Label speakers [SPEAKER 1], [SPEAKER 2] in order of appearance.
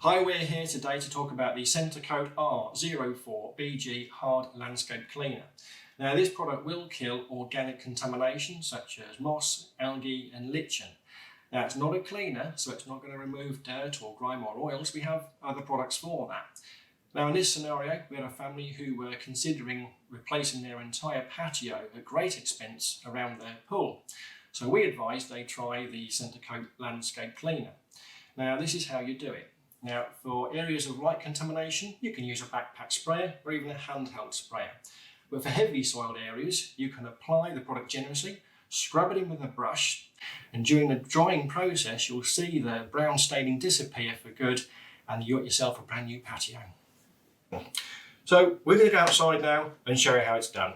[SPEAKER 1] Hi, we're here today to talk about the Centrecoat R04 BG Hard Landscape Cleaner. Now, this product will kill organic contamination such as moss, algae and lichen. Now, it's not a cleaner, so it's not going to remove dirt or grime or oils. We have other products for that. Now, in this scenario, we had a family who were considering replacing their entire patio at great expense around their pool. So we advised they try the Centrecoat Landscape Cleaner. Now, this is how you do it. Now, for areas of light contamination, you can use a backpack sprayer or even a handheld sprayer. But for heavily soiled areas, you can apply the product generously, scrub it in with a brush, and during the drying process, you'll see the brown staining disappear for good, and you got yourself a brand new patio. So we're going to go outside now and show you how it's done.